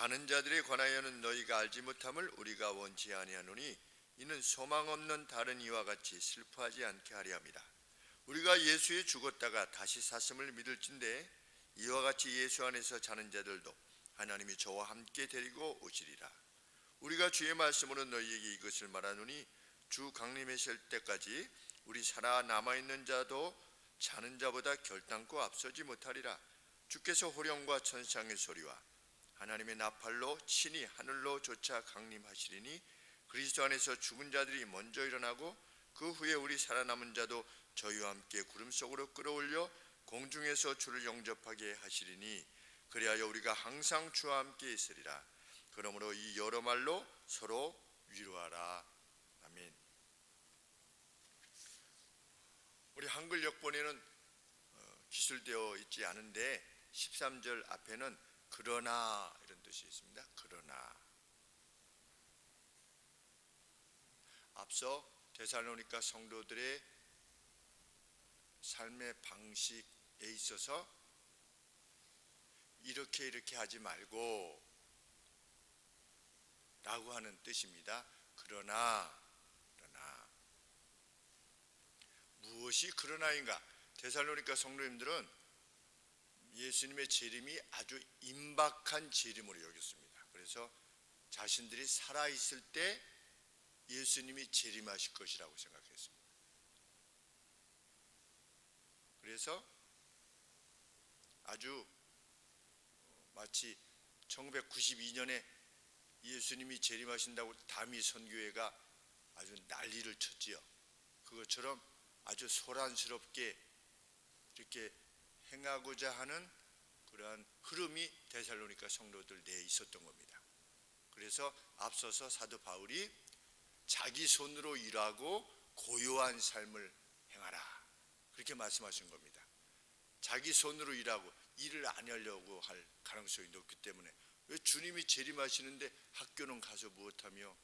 자는 자들에 관하여는 너희가 알지 못함을 우리가 원치 아니하노니 이는 소망 없는 다른 이와 같이 슬퍼하지 않게 하려 함이라. 우리가 예수에 죽었다가 다시 샀음을 믿을진대 이와 같이 예수 안에서 자는 자들도 하나님이 저와 함께 데리고 오시리라. 우리가 주의 말씀으로 너희에게 이것을 말하노니 주 강림하실 때까지 우리 살아 남아있는 자도 자는 자보다 결단코 앞서지 못하리라. 주께서 호령과 천상의 소리와 하나님의 나팔로 친히 하늘로 쫓아 강림하시리니 그리스도 안에서 죽은 자들이 먼저 일어나고 그 후에 우리 살아남은 자도 저희와 함께 구름 속으로 끌어올려 공중에서 주를 영접하게 하시리니 그리하여 우리가 항상 주와 함께 있으리라. 그러므로 이 여러 말로 서로 위로하라. 아멘. 우리 한글 역본에는 기술되어 있지 않은데 13절 앞에는 그러나 이런 뜻이 있습니다. 그러나 앞서 데살로니가 성도들의 삶의 방식에 있어서 이렇게 하지 말고 라고 하는 뜻입니다. 그러나 무엇이 그러나인가? 데살로니가 성도님들은 예수님의 재림이 아주 임박한 재림으로 여겼습니다. 그래서 자신들이 살아있을 때 예수님이 재림하실 것이라고 생각했습니다. 그래서 아주 마치 1992년에 예수님이 재림하신다고 다미 선교회가 아주 난리를 쳤지요. 그것처럼 아주 소란스럽게 이렇게 행하고자 하는 그러한 흐름이 데살로니가 성도들 내에 있었던 겁니다. 그래서 앞서서 사도 바울이 자기 손으로 일하고 고요한 삶을 행하라 그렇게 말씀하신 겁니다. 자기 손으로 일하고 일을 안 하려고 할 가능성이 높기 때문에 왜 주님이 재림하시는데 학교는 가서 무엇하며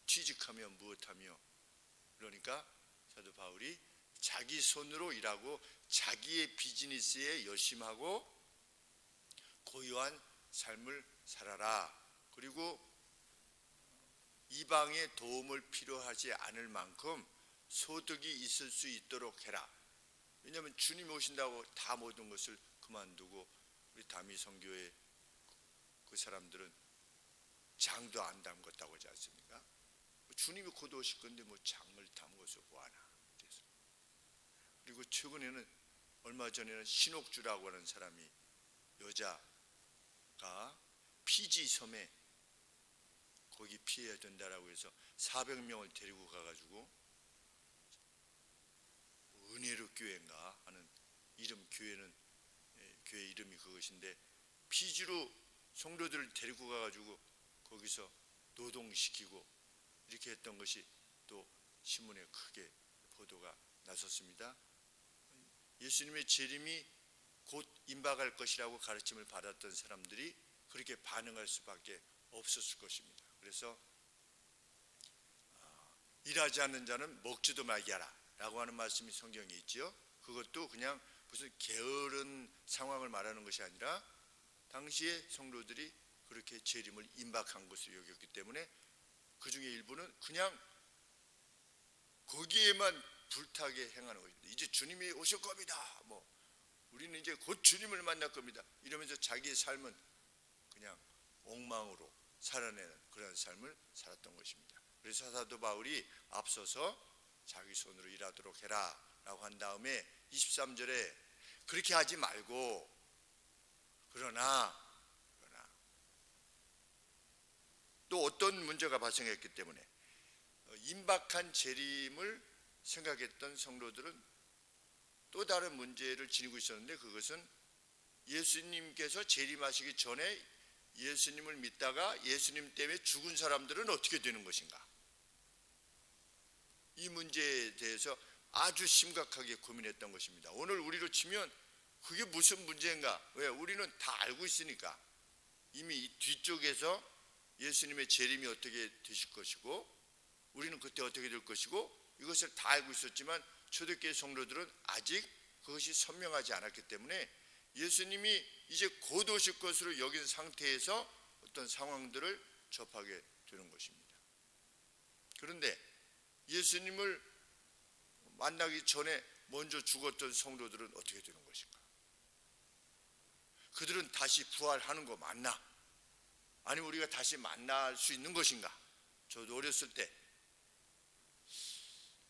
취직하며 무엇하며 그러니까 사도 바울이 자기 손으로 일하고 자기의 비즈니스에 열심하고 고요한 삶을 살아라. 그리고 이방의 도움을 필요하지 않을 만큼 소득이 있을 수 있도록 해라. 왜냐하면 주님이 오신다고 다 모든 것을 그만두고 우리 다미 선교회 그 사람들은 장도 안 담궜다고 하지 않습니까? 주님이 곧 오실 건데 뭐 장을 담궈서 뭐하나. 그리고 최근에는 얼마 전에는 신옥주라고 하는 사람이 여자가 피지 섬에 거기 피해야 된다라고 해서 400명을 데리고 가가지고 은혜로 교회인가 하는 이름 교회는 교회 이름이 그것인데 피지로 성도들을 데리고 가가지고 거기서 노동시키고 이렇게 했던 것이 또 신문에 크게 보도가 났었습니다. 예수님의 재림이 곧 임박할 것이라고 가르침을 받았던 사람들이 그렇게 반응할 수밖에 없었을 것입니다. 그래서 일하지 않는 자는 먹지도 말게 하라 라고 하는 말씀이 성경에 있지요. 그것도 그냥 무슨 게으른 상황을 말하는 것이 아니라 당시에 성도들이 그렇게 재림을 임박한 것으로 여겼기 때문에 그 중에 일부는 그냥 거기에만 불타게 행하는 것입니다. 이제 주님이 오실 겁니다. 뭐 우리는 이제 곧 주님을 만날 겁니다. 이러면서 자기의 삶은 그냥 엉망으로 살아내는 그런 삶을 살았던 것입니다. 그래서 사도 바울이 앞서서 자기 손으로 일하도록 해라 라고 한 다음에 23절에 그렇게 하지 말고 그러나 또 어떤 문제가 발생했기 때문에 임박한 재림을 생각했던 성도들은 또 다른 문제를 지니고 있었는데 그것은 예수님께서 재림하시기 전에 예수님을 믿다가 예수님 때문에 죽은 사람들은 어떻게 되는 것인가? 이 문제에 대해서 아주 심각하게 고민했던 것입니다. 오늘 우리로 치면 그게 무슨 문제인가? 왜? 우리는 다 알고 있으니까 이미 이 뒤쪽에서 예수님의 재림이 어떻게 되실 것이고 우리는 그때 어떻게 될 것이고 이것을 다 알고 있었지만 초대교회 성도들은 아직 그것이 선명하지 않았기 때문에 예수님이 이제 곧 오실 것으로 여긴 상태에서 어떤 상황들을 접하게 되는 것입니다. 그런데 예수님을 만나기 전에 먼저 죽었던 성도들은 어떻게 되는 것인가? 그들은 다시 부활하는 거 맞나? 아니면 우리가 다시 만날 수 있는 것인가? 저도 어렸을 때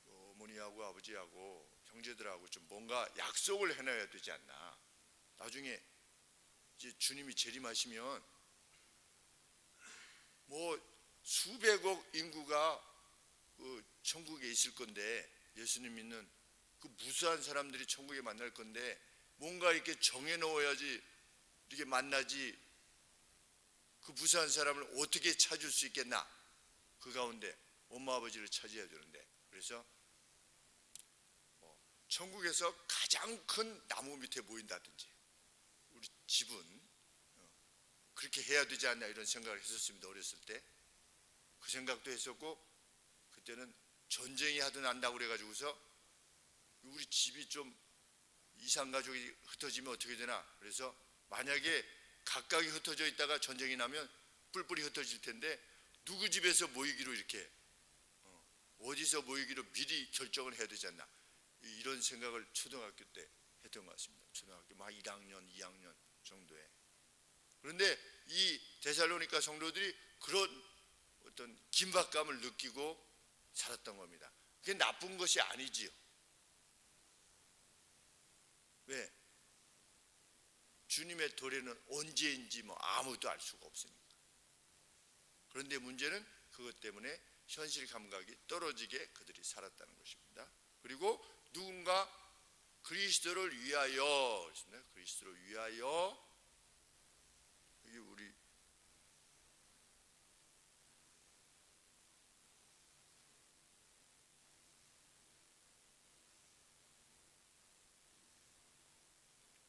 어머니하고 아버지하고 형제들하고 좀 뭔가 약속을 해놔야 되지 않나? 나중에 이제 주님이 재림하시면 뭐 수백억 인구가 그 천국에 있을 건데, 예수님 믿는 그 무수한 사람들이 천국에 만날 건데 뭔가 이렇게 정해 놓아야지 이렇게 만나지, 그 무수한 사람을 어떻게 찾을 수 있겠나? 그 가운데 엄마 아버지를 찾아야 되는데, 그래서 천국에서 가장 큰 나무 밑에 모인다든지, 우리 집은 그렇게 해야 되지 않나, 이런 생각을 했었습니다. 어렸을 때 그 생각도 했었고, 그때는 전쟁이 하도 난다고 그래가지고서 우리 집이 좀 이산가족이 흩어지면 어떻게 되나, 그래서 만약에 각각이 흩어져 있다가 전쟁이 나면 뿔뿔이 흩어질 텐데 누구 집에서 모이기로 이렇게 어디서 모이기로 미리 결정을 해야 되지 않나, 이런 생각을 초등학교 때 했던 것 같습니다. 초등학교 막 1학년, 2학년 정도에. 그런데 이 데살로니가 성도들이 그런 어떤 긴박감을 느끼고 살았던 겁니다. 그게 나쁜 것이 아니지요. 왜? 주님의 도래는 언제인지 뭐 아무도 알 수가 없으니까. 그런데 문제는 그것 때문에 현실 감각이 떨어지게 그들이 살았다는 것입니다. 그리고 누군가 그리스도를 위하여, 그리스도를 위하여, 이게 우리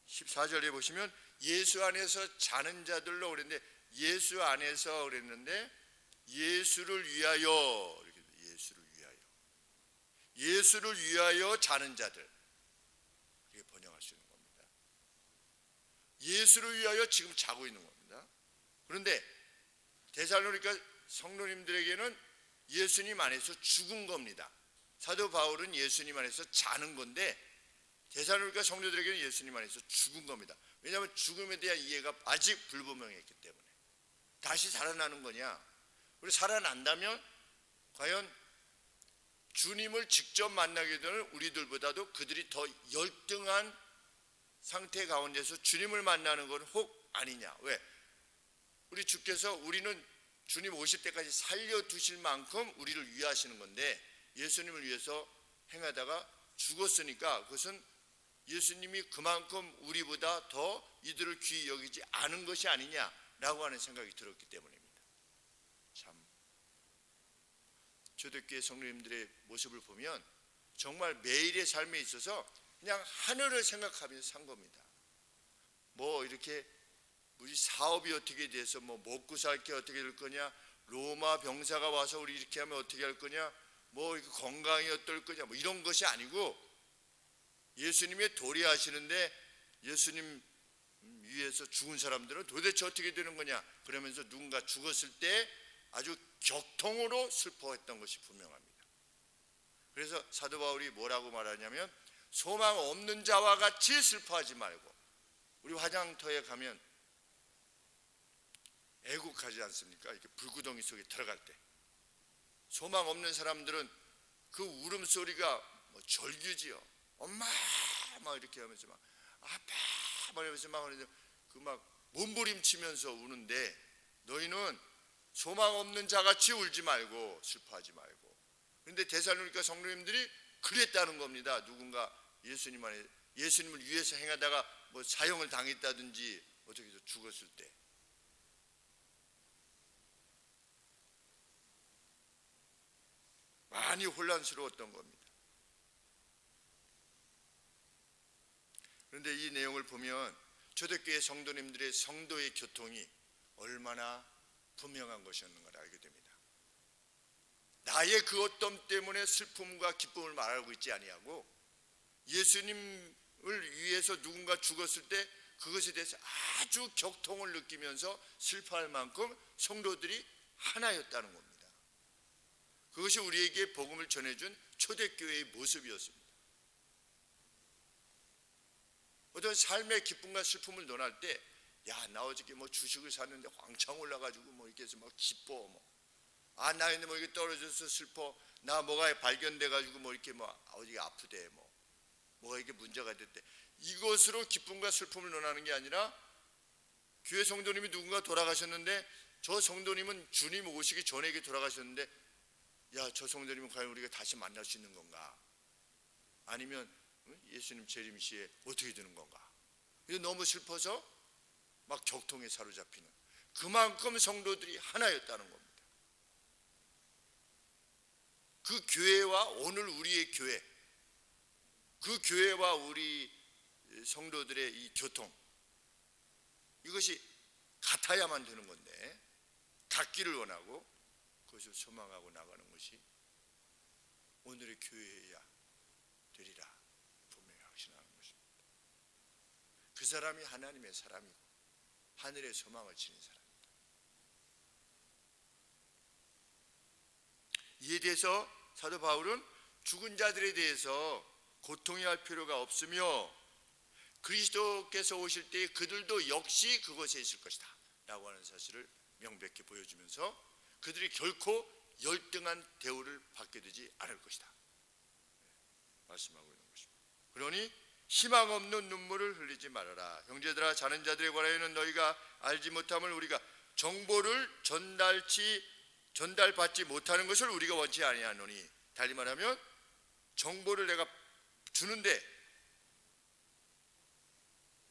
14절에 보시면 예수 안에서 자는 자들로 그랬는데, 예수 안에서 그랬는데 예수를 위하여, 이렇게 예수를 위하여, 예수를 위하여 자는 자들, 이렇게 번역할 수 있는 겁니다. 예수를 위하여 지금 자고 있는 겁니다. 그런데 데살로니가 성도님들에게는 예수님 안에서 죽은 겁니다. 사도 바울은 예수님 안에서 자는 건데 데살로니가 성도들에게는 예수님 안에서 죽은 겁니다. 왜냐하면 죽음에 대한 이해가 아직 불분명했기 때문에. 다시 살아나는 거냐? 그리고 살아난다면 과연 주님을 직접 만나게 되는 우리들보다도 그들이 더 열등한 상태 가운데서 주님을 만나는 건 혹 아니냐? 왜? 우리 주께서 우리는 주님 오실 때까지 살려두실 만큼 우리를 위하시는 건데, 예수님을 위해서 행하다가 죽었으니까 그것은 예수님이 그만큼 우리보다 더 이들을 귀히 여기지 않은 것이 아니냐라고 하는 생각이 들었기 때문입니다. 참, 초대교회 성도님들의 모습을 보면 정말 매일의 삶에 있어서 그냥 하늘을 생각하면서 산 겁니다. 뭐 이렇게 우리 사업이 어떻게 돼서 뭐 먹고 살게 어떻게 될 거냐, 로마 병사가 와서 우리 이렇게 하면 어떻게 할 거냐, 뭐 건강이 어떨 거냐, 뭐 이런 것이 아니고 예수님의 도래하시는데 예수님 위해서 죽은 사람들은 도대체 어떻게 되는 거냐, 그러면서 누군가 죽었을 때 아주 격통으로 슬퍼했던 것이 분명합니다. 그래서 사도 바울이 뭐라고 말하냐면, 소망 없는 자와 같이 슬퍼하지 말고, 우리 화장터에 가면 애국하지 않습니까? 이렇게 불구덩이 속에 들어갈 때 소망 없는 사람들은 그 울음소리가 뭐 절규지요. 엄마 막 이렇게 하면서 막 아빠 막 이러면서 막 그 막 몸부림치면서 우는데, 너희는 소망 없는 자같이 울지 말고 슬퍼하지 말고. 그런데 데살로니가 성도님들이 그랬다는 겁니다. 누군가 예수님 안에, 예수님을 위해서 행하다가 뭐 사형을 당했다든지 어떻게 해서 죽었을 때 많이 혼란스러웠던 겁니다. 그런데 이 내용을 보면 초대교회 성도님들의 성도의 교통이 얼마나 분명한 것이었는가를 알게 됩니다. 나의 그 어떤 때문에 슬픔과 기쁨을 말하고 있지 아니하고, 예수님을 위해서 누군가 죽었을 때 그것에 대해서 아주 격통을 느끼면서 슬퍼할 만큼 성도들이 하나였다는 겁니다. 그것이 우리에게 복음을 전해준 초대교회의 모습이었습니다. 어떤 삶의 기쁨과 슬픔을 논할 때, 야, 나 어저께 뭐 주식을 샀는데 왕창 올라가지고 뭐 이렇게 해서 막 기뻐, 나 근데 뭐 이게 떨어져서 슬퍼, 나 뭐가 발견돼가지고 뭐 이렇게 뭐 어디가 아프대, 뭐가 이게 문제가 됐대. 이것으로 기쁨과 슬픔을 논하는 게 아니라, 교회 성도님이 누군가 돌아가셨는데 저 성도님은 주님 오시기 전에 돌아가셨는데, 야, 저 성도님은 과연 우리가 다시 만날 수 있는 건가? 아니면 예수님 재림 시에 어떻게 되는 건가? 너무 슬퍼서 막 격통에 사로잡히는, 그만큼 성도들이 하나였다는 겁니다. 그 교회와 오늘 우리의 교회, 그 교회와 우리 성도들의 이 교통, 이것이 같아야만 되는 건데, 같기를 원하고 그것을 소망하고 나가는 것이 오늘의 교회여야 되리라 분명히 확신하는 것입니다. 그 사람이 하나님의 사람이고 하늘의 소망을 지닌 사람입니다. 이에 대해서 사도 바울은 죽은 자들에 대해서 고통해할 필요가 없으며, 그리스도께서 오실 때 그들도 역시 그곳에 있을 것이다 라고 하는 사실을 명백히 보여주면서 그들이 결코 열등한 대우를 받게 되지 않을 것이다 말씀하고 있는 것입니다. 그러니 희망 없는 눈물을 흘리지 말아라. 형제들아, 자는 자들에 관하여는 너희가 알지 못함을 우리가 정보를 전달받지 못하는 것을 우리가 원치 아니하노니, 달리 말하면 정보를 내가 주는데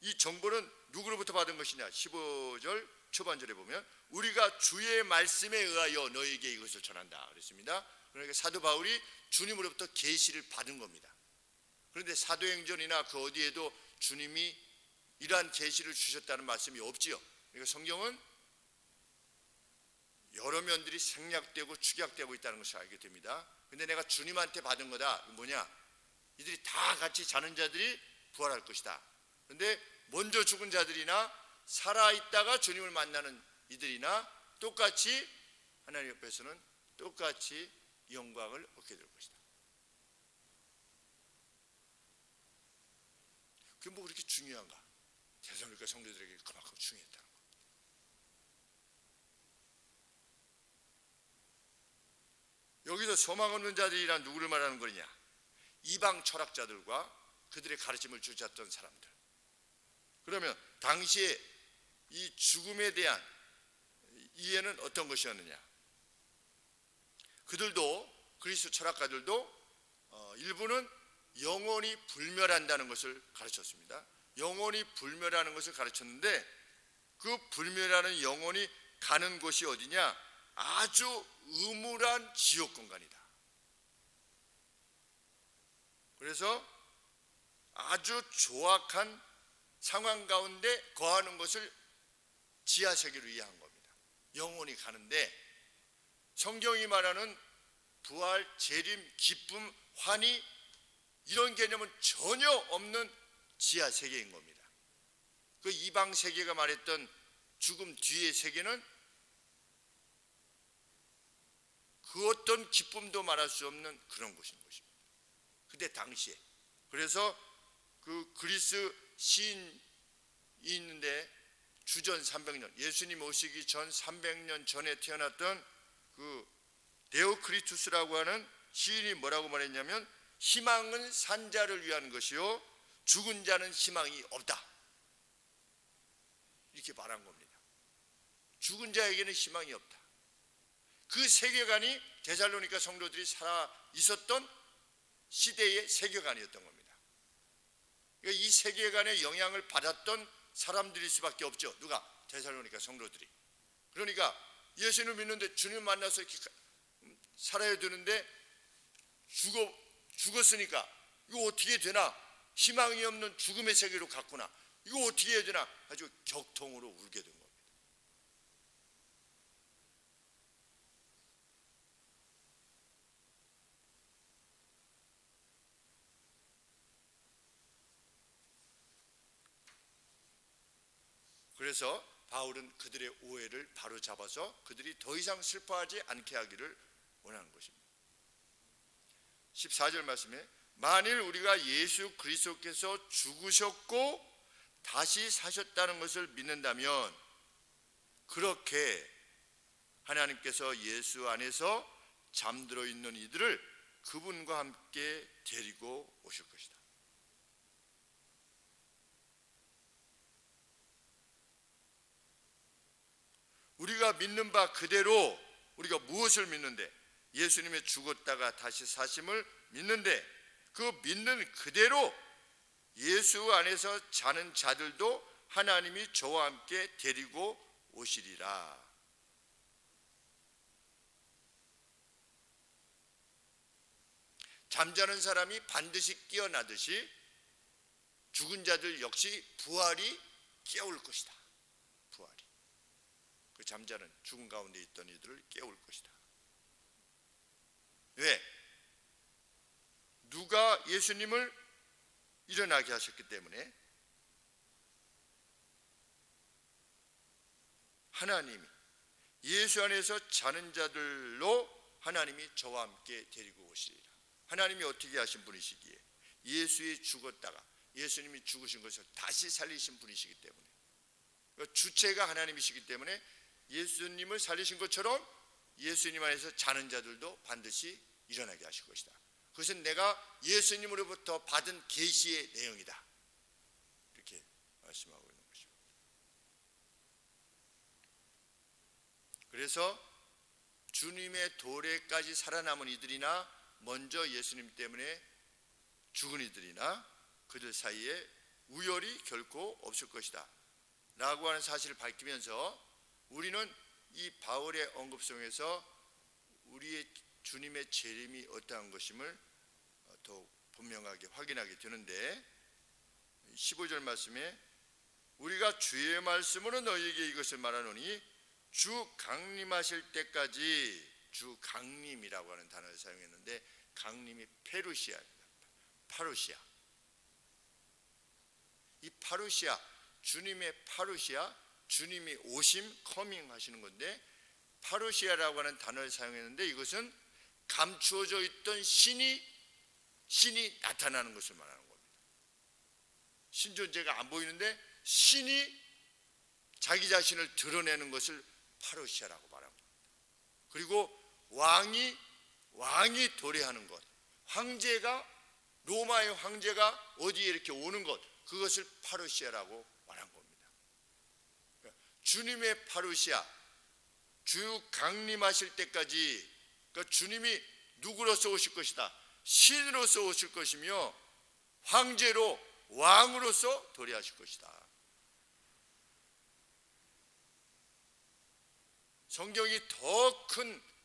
이 정보는 누구로부터 받은 것이냐? 15절 초반절에 보면 우리가 주의 말씀에 의하여 너희에게 이것을 전한다 그랬습니다. 그러니까 사도 바울이 주님으로부터 계시를 받은 겁니다. 그런데 사도행전이나 그 어디에도 주님이 이러한 계시를 주셨다는 말씀이 없지요. 그러니까 성경은 여러 면들이 생략되고 축약되고 있다는 것을 알게 됩니다. 근데 내가 주님한테 받은 거다. 뭐냐? 이들이 다 같이 자는 자들이 부활할 것이다. 그런데 먼저 죽은 자들이나 살아있다가 주님을 만나는 이들이나 똑같이 하나님 옆에서는 똑같이 영광을 얻게 될 것이다. 그게 뭐 그렇게 중요한가? 데살로니가 성도들에게 그만큼 중요했다는 것. 여기서 소망 없는 자들이란 누구를 말하는 거냐? 이방 철학자들과 그들의 가르침을 주셨던 사람들. 그러면 당시에 이 죽음에 대한 이해는 어떤 것이었느냐? 그들도, 그리스도 철학가들도 일부는 영원히 불멸한다는 것을 가르쳤습니다. 영원히 불멸하는 것을 가르쳤는데, 그 불멸하는 영혼이 가는 곳이 어디냐? 아주 음울한 지옥 공간이다. 그래서 아주 조악한 상황 가운데 거하는 것을 지하세계로 이해한 겁니다. 영혼이 가는데, 성경이 말하는 부활, 재림, 기쁨, 환희, 이런 개념은 전혀 없는 지하세계인 겁니다. 그 이방 세계가 말했던 죽음 뒤의 세계는 그 어떤 기쁨도 말할 수 없는 그런 곳인 것입니다. 그때 당시에. 그래서 그 그리스 시인이 있는데, 주전 300년, 예수님 오시기 전 300년 전에 태어났던 그 데오크리투스라고 하는 시인이 뭐라고 말했냐면, 희망은 산 자를 위한 것이요 죽은 자는 희망이 없다, 이렇게 말한 겁니다. 죽은 자에게는 희망이 없다. 그 세계관이 데살로니가 성도들이 살아 있었던 시대의 세계관이었던 겁니다. 그러니까 이 세계관의 영향을 받았던 사람들일 수밖에 없죠. 누가? 데살로니가 성도들이. 그러니까 예수님을 믿는데 주님 만나서 이렇게 살아야 되는데 죽었으니까 이거 어떻게 되나? 희망이 없는 죽음의 세계로 갔구나. 이거 어떻게 해야 되나? 아주 격통으로 울게 된 겁니다. 그래서 바울은 그들의 오해를 바로 잡아서 그들이 더 이상 슬퍼하지 않게 하기를 원하는 것입니다. 14절 말씀에 만일 우리가 예수 그리스도께서 죽으셨고 다시 사셨다는 것을 믿는다면 그렇게 하나님께서 예수 안에서 잠들어 있는 이들을 그분과 함께 데리고 오실 것이다. 우리가 믿는 바 그대로 우리가 무엇을 믿는데 예수님의 죽었다가 다시 사심을 믿는데 그 믿는 그대로 예수 안에서 자는 자들도 하나님이 저와 함께 데리고 오시리라. 잠자는 사람이 반드시 깨어나듯이 죽은 자들 역시 부활이 깨울 것이다. 부활이 그 잠자는 죽은 가운데 있던 이들을 깨울 것이다. 왜? 누가 예수님을 일어나게 하셨기 때문에 하나님이 예수 안에서 자는 자들로 하나님이 저와 함께 데리고 오시리라. 하나님이 어떻게 하신 분이시기에 예수의 죽었다가 예수님이 죽으신 것을 다시 살리신 분이시기 때문에 주체가 하나님이시기 때문에 예수님을 살리신 것처럼 예수님 안에서 자는 자들도 반드시 일어나게 하실 것이다. 그것은 내가 예수님으로부터 받은 계시의 내용이다. 이렇게 말씀하고 있는 것입니다. 그래서 주님의 도래까지 살아남은 이들이나 먼저 예수님 때문에 죽은 이들이나 그들 사이에 우열이 결코 없을 것이다 라고 하는 사실을 밝히면서 우리는 이 바울의 언급 속에서 우리의 주님의 재림이 어떠한 것임을 더욱 분명하게 확인하게 되는데 15절 말씀에 우리가 주의 말씀으로 너희에게 이것을 말하노니 주 강림하실 때까지 주 강림이라고 하는 단어를 사용했는데 강림이 페루시아입니다. 파루시아. 이 파루시아 주님의 파루시아 주님이 오심 커밍 하시는 건데 파루시아라고 하는 단어를 사용했는데 이것은 감추어져 있던 신이 나타나는 것을 말하는 겁니다. 신 존재가 안 보이는데 신이 자기 자신을 드러내는 것을 파루시아라고 말합니다. 그리고 왕이 도래하는 것, 황제가 로마의 황제가 어디에 이렇게 오는 것, 그것을 파루시아라고 말한 겁니다. 주님의 파루시아, 주 강림하실 때까지 그러니까 주님이 누구로서 오실 것이다. 신으로서 오실 것이며 황제로 왕으로서 도래하실 것이다. 성경이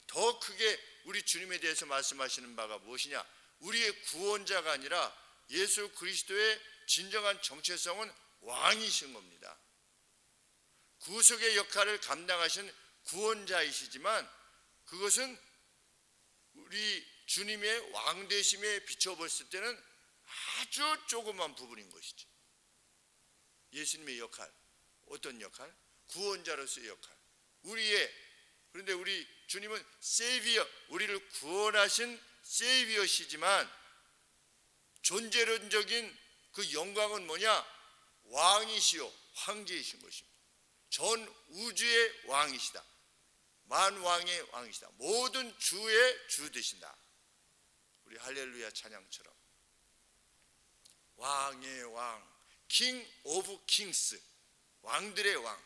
더 크게 우리 주님에 대해서 말씀하시는 바가 무엇이냐? 우리의 구원자가 아니라 예수 그리스도의 진정한 정체성은 왕이신 겁니다. 구속의 역할을 감당하신 구원자이시지만 그것은 우리 주님의 왕되심에 비춰봤을 때는 아주 조그만 부분인 것이죠. 예수님의 역할, 어떤 역할? 구원자로서의 역할. 그런데 우리 주님은 세이비어, 우리를 구원하신 세이비어시지만 존재론적인 그 영광은 뭐냐? 왕이시요 황제이신 것입니다. 전 우주의 왕이시다. 만왕의 왕이시다. 모든 주의 주 되신다. 우리 할렐루야 찬양처럼 왕의 왕, 킹 오브 킹스, 왕들의 왕,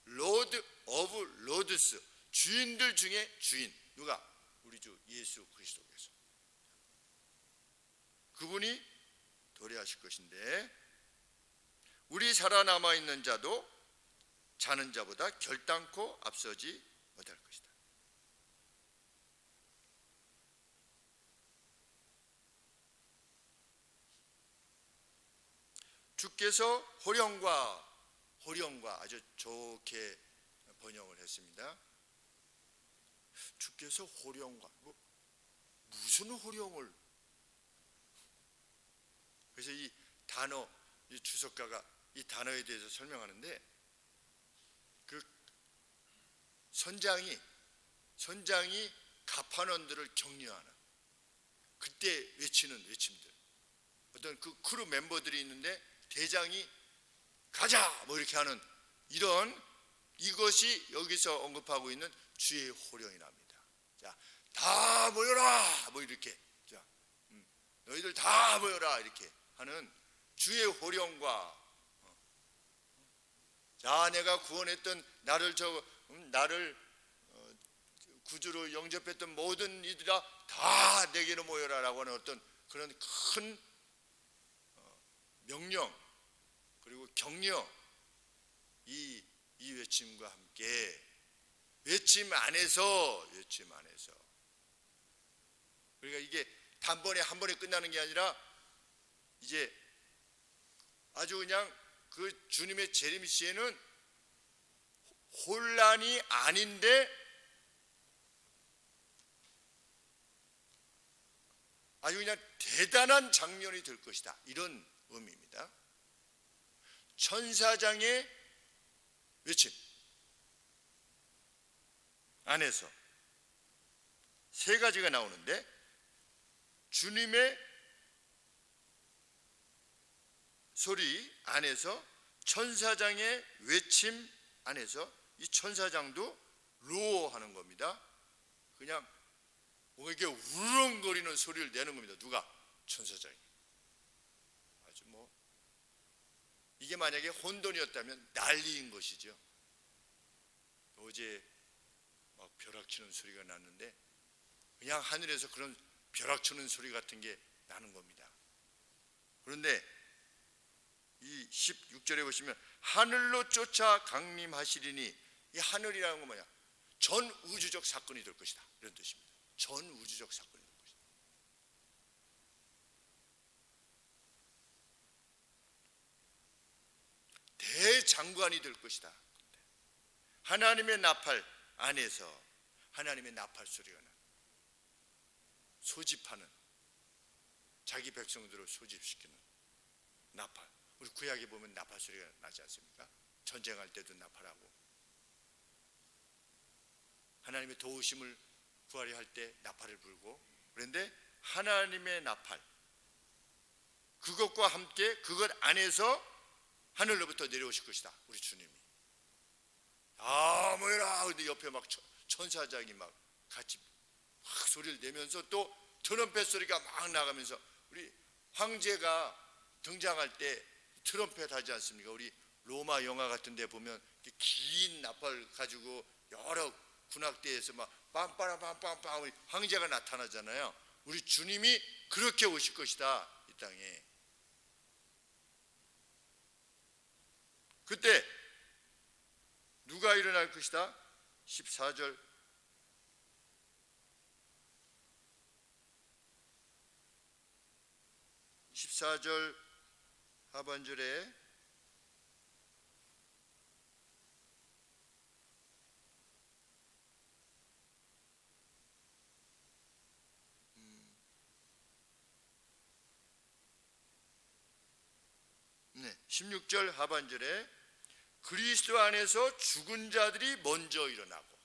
로드 오브 로드스, 주인들 중에 주인. 누가? 우리 주 예수 그리스도께서. 그분이 도래하실 것인데 우리 살아남아 있는 자도 자는 자보다 결단코 앞서지 못할 것이다. 주께서 호령과 아주 좋게 번역을 했습니다. 주께서 호령과 무슨 호령을? 그래서 이 단어, 이 주석가가 이 단어에 대해서 설명하는데 선장이 가판원들을 격려하는, 그때 외치는 외침들. 어떤 그 크루 멤버들이 있는데 대장이 가자 뭐 이렇게 하는 이것이 여기서 언급하고 있는 주의 호령이 납니다. 자, 다 모여라 뭐 이렇게, 자, 너희들 다 모여라 이렇게 하는 주의 호령과, 자, 내가 구원했던 나를 구주로 영접했던 모든 이들아 다 내게로 모여라라고 하는 어떤 그런 큰 명령 그리고 격려, 이 외침과 함께 외침 안에서 그러니까 이게 단번에 한 번에 끝나는 게 아니라 이제 아주 그냥 그 주님의 재림시에는 혼란이 아닌데 아주 그냥 대단한 장면이 될 것이다, 이런 의미입니다. 천사장의 외침 안에서 세 가지가 나오는데, 주님의 소리 안에서, 천사장의 외침 안에서, 이 천사장도 로하는 겁니다. 그냥 뭔가 이렇게 우렁거리는 소리를 내는 겁니다. 누가? 천사장이. 아주 뭐 이게 만약에 혼돈이었다면 난리인 것이죠. 어제 막 벼락치는 소리가 났는데 그냥 하늘에서 그런 벼락치는 소리 같은 게 나는 겁니다. 그런데 이 16절에 보시면 하늘로 쫓아 강림하시리니, 이 하늘이라는 건 뭐냐? 전 우주적 사건이 될 것이다, 이런 뜻입니다. 전 우주적 사건이 될 것이다. 대장관이 될 것이다. 하나님의 나팔 안에서 하나님의 나팔 소리가 나, 소집하는, 자기 백성들을 소집시키는 나팔. 우리 구약에 보면 나팔 소리가 나지 않습니까? 전쟁할 때도 나팔하고, 하나님의 도우심을 구하려 할 때 나팔을 불고. 그런데 하나님의 나팔, 그것과 함께 그것 안에서 하늘로부터 내려오실 것이다, 우리 주님이. 아, 모여라. 근데 옆에 막 천사장이 막 같이 막 소리를 내면서 또 트럼펫 소리가 막 나가면서, 우리 황제가 등장할 때 트럼펫 하지 않습니까? 우리 로마 영화 같은 데 보면 긴 나팔 가지고 여러 군악대에서 막 빰빠라빰빰빰 황제가 나타나잖아요. 우리 주님이 그렇게 오실 것이다, 이 땅에. 그때 누가 일어날 것이다? 14절 하반절에 네, 16절 하반절에 그리스도 안에서 죽은 자들이 먼저 일어나고,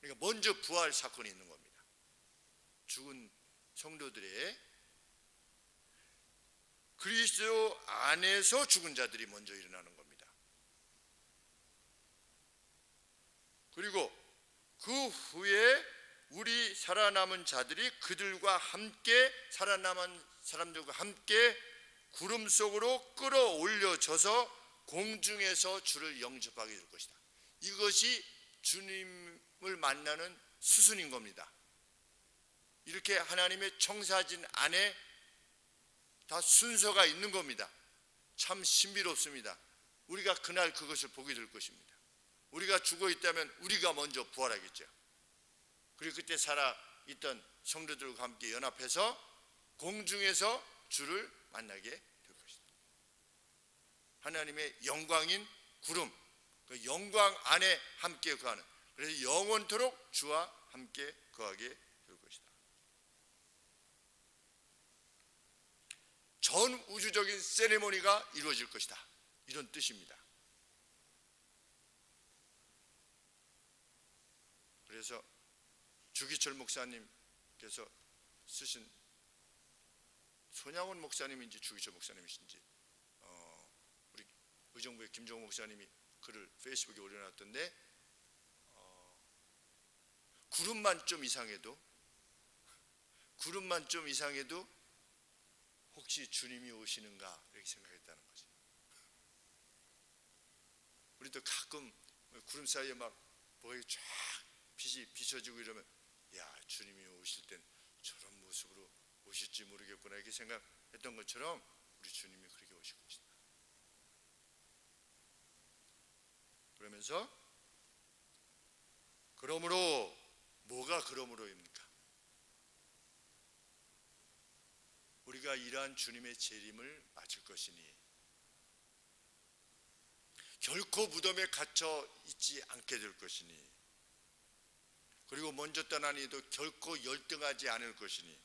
그러니까 먼저 부활 사건이 있는 겁니다. 죽은 성도들의, 그리스도 안에서 죽은 자들이 먼저 일어나는 겁니다. 그리고 그 후에 우리 살아남은 자들이 그들과 함께, 살아남은 사람들과 함께 구름 속으로 끌어올려져서 공중에서 주를 영접하게 될 것이다. 이것이 주님을 만나는 수순인 겁니다. 이렇게 하나님의 청사진 안에 다 순서가 있는 겁니다. 참 신비롭습니다. 우리가 그날 그것을 보게 될 것입니다. 우리가 죽어 있다면 우리가 먼저 부활하겠죠. 그리고 그때 살아있던 성도들과 함께 연합해서 공중에서 주를 만나게 될 것이다. 하나님의 영광인 구름, 그 영광 안에 함께 거하는, 그래서 영원토록 주와 함께 거하게 될 것이다. 전 우주적인 세레모니가 이루어질 것이다, 이런 뜻입니다. 그래서 주기철 목사님께서 쓰신, 손양원 목사님인지 주기철 목사님이신지 우리 의정부의 김종호 목사님이 글을 페이스북에 올려놨던데, 구름만 좀 이상해도 혹시 주님이 오시는가 이렇게 생각했다는 거죠. 우리도 가끔 구름 사이에 막 뭐가 쫙 빛이 비춰지고 이러면, 야, 주님이 오실 땐 저런 모습으로 오실지 모르겠구나 이렇게 생각했던 것처럼 우리 주님이 그렇게 오실 것이다. 그러면서 그러므로, 뭐가 그러므로입니까? 우리가 이러한 주님의 재림을 맞을 것이니 결코 무덤에 갇혀 있지 않게 될 것이니, 그리고 먼저 떠난 이도 결코 열등하지 않을 것이니,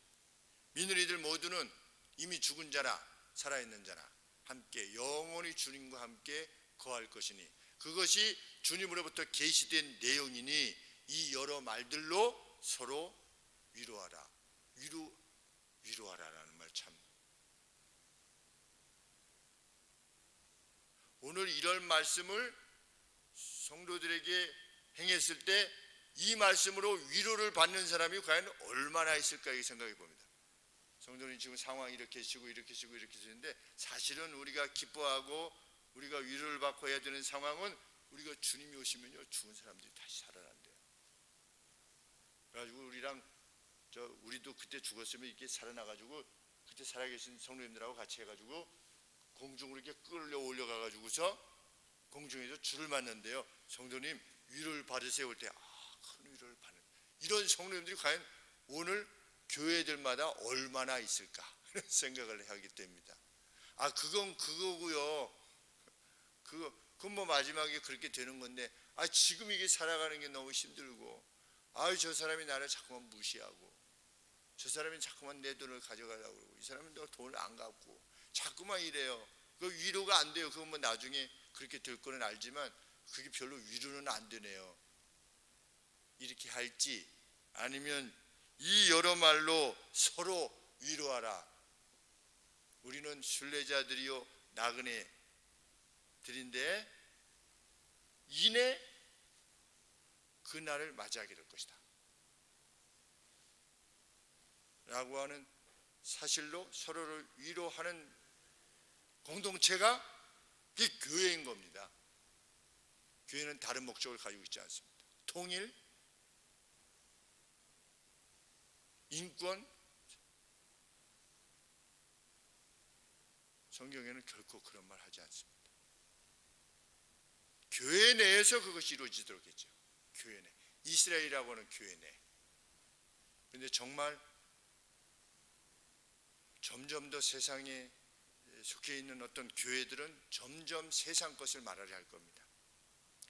믿는 이들 모두는 이미 죽은 자나 살아있는 자나 함께 영원히 주님과 함께 거할 것이니, 그것이 주님으로부터 계시된 내용이니 이 여러 말들로 서로 위로하라. 위로하라라는 말, 참, 오늘 이런 말씀을 성도들에게 행했을 때 이 말씀으로 위로를 받는 사람이 과연 얼마나 있을까 이 생각해 봅니다. 성도님, 지금 상황이 이렇게 시고 이렇게 시고 이렇게 시는데, 사실은 우리가 기뻐하고 우리가 위로를 받고 해야 되는 상황은, 우리가 주님이 오시면요, 죽은 사람들이 다시 살아난대요. 그래가지고 우리도 그때 죽었으면 이렇게 살아나가지고 그때 살아계신 성도님들하고 같이 해가지고 공중으로 이렇게 끌려 올려가가지고서 공중에서 줄을 맞는데요, 성도님 위로를 받으세요 올 때, 큰 위로를 받는, 이런 성도님들이 과연 오늘 교회들마다 얼마나 있을까 생각을 하게 됩니다. 그건 그거고요. 그건 뭐 마지막에 그렇게 되는 건데, 지금 이게 살아가는 게 너무 힘들고, 저 사람이 나를 자꾸만 무시하고, 저 사람이 자꾸만 내 돈을 가져가려고 그러고, 이 사람은 너 돈을 안 갚고 자꾸만 이래요. 그 위로가 안 돼요. 그건 뭐 나중에 그렇게 될 거는 알지만 그게 별로 위로는 안 되네요. 이렇게 할지, 아니면 이 여러 말로 서로 위로하라. 우리는 순례자들이요 나그네들인데 이내 그 날을 맞이하게 될 것이다 라고 하는 사실로 서로를 위로하는 공동체가 그게 교회인 겁니다. 교회는 다른 목적을 가지고 있지 않습니다. 통일, 인권, 성경에는 결코 그런 말 하지 않습니다. 교회 내에서 그것이 이루어지도록 했죠. 교회 내, 이스라엘이라고 하는 교회 내. 그런데 정말 점점 더 세상에 속해 있는 어떤 교회들은 점점 세상 것을 말하려 할 겁니다.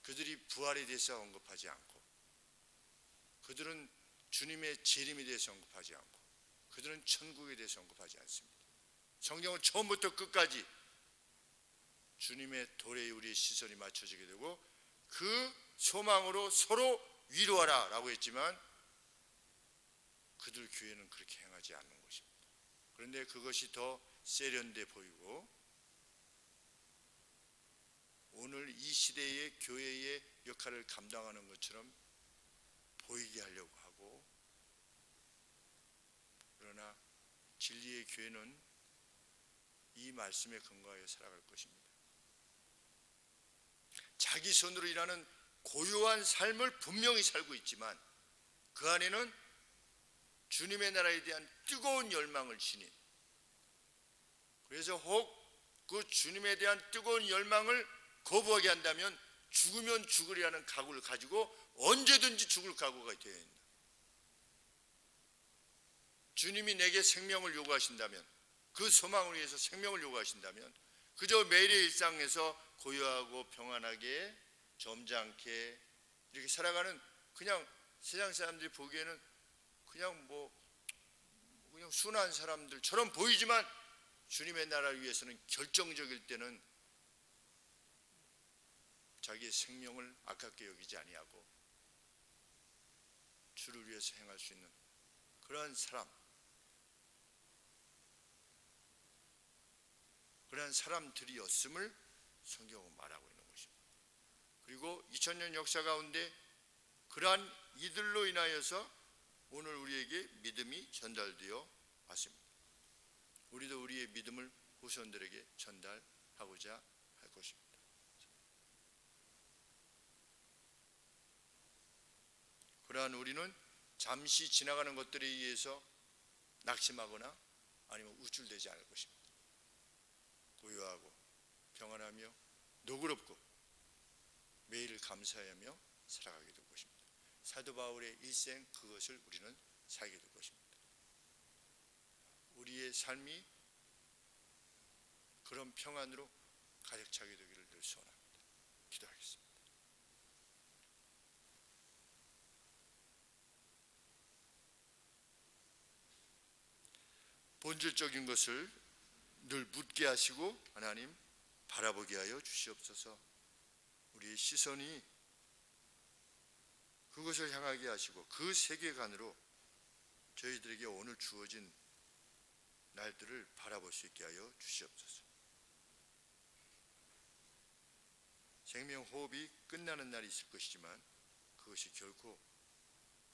그들이 부활에 대해서 언급하지 않고, 그들은 주님의 재림에 대해서 언급하지 않고, 그들은 천국에 대해서 언급하지 않습니다. 성경은 처음부터 끝까지 주님의 도래에 우리의 시선이 맞춰지게 되고, 그 소망으로 서로 위로하라 라고 했지만 그들 교회는 그렇게 행하지 않는 것입니다. 그런데 그것이 더 세련돼 보이고, 오늘 이 시대의 교회의 역할을 감당하는 것처럼 보이게 하려고 하고, 그러나 진리의 교회는 이 말씀에 근거하여 살아갈 것입니다. 자기 손으로 일하는 고요한 삶을 분명히 살고 있지만 그 안에는 주님의 나라에 대한 뜨거운 열망을 지닌, 그래서 혹 그 주님에 대한 뜨거운 열망을 거부하게 한다면 죽으면 죽으리라는 각오를 가지고 언제든지 죽을 각오가 되어야 한다. 주님이 내게 생명을 요구하신다면, 그 소망을 위해서 생명을 요구하신다면, 그저 매일의 일상에서 고요하고 평안하게 점잖게 이렇게 살아가는, 그냥 세상 사람들이 보기에는 그냥 순한 사람들처럼 보이지만 주님의 나라를 위해서는 결정적일 때는 자기의 생명을 아깝게 여기지 아니하고 위해서 행할 수 있는 그러한 사람들이었음을 성경은 말하고 있는 것입니다. 그리고 2000년 역사 가운데 그러한 이들로 인하여서 오늘 우리에게 믿음이 전달되어 왔습니다. 우리도 우리의 믿음을 후손들에게 전달하고자 할 것입니다. 그러한 우리는 잠시 지나가는 것들에 의해서 낙심하거나 아니면 우쭐대지 않을 것입니다. 고요하고 평안하며 노그럽고 매일 감사하며 살아가게 될 것입니다. 사도 바울의 일생 그것을 우리는 살게 될 것입니다. 우리의 삶이 그런 평안으로 가득 차게 되기를 늘 소원합니다. 기도하겠습니다. 본질적인 것을 늘 묻게 하시고 하나님 바라보게 하여 주시옵소서. 우리의 시선이 그것을 향하게 하시고 그 세계관으로 저희들에게 오늘 주어진 날들을 바라볼 수 있게 하여 주시옵소서. 생명 호흡이 끝나는 날이 있을 것이지만 그것이 결코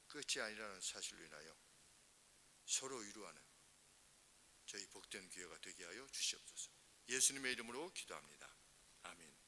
끝이 아니라는 사실로 인하여 서로 위로하는 저희 복된 기회가 되게 하여 주시옵소서. 예수님의 이름으로 기도합니다. 아멘.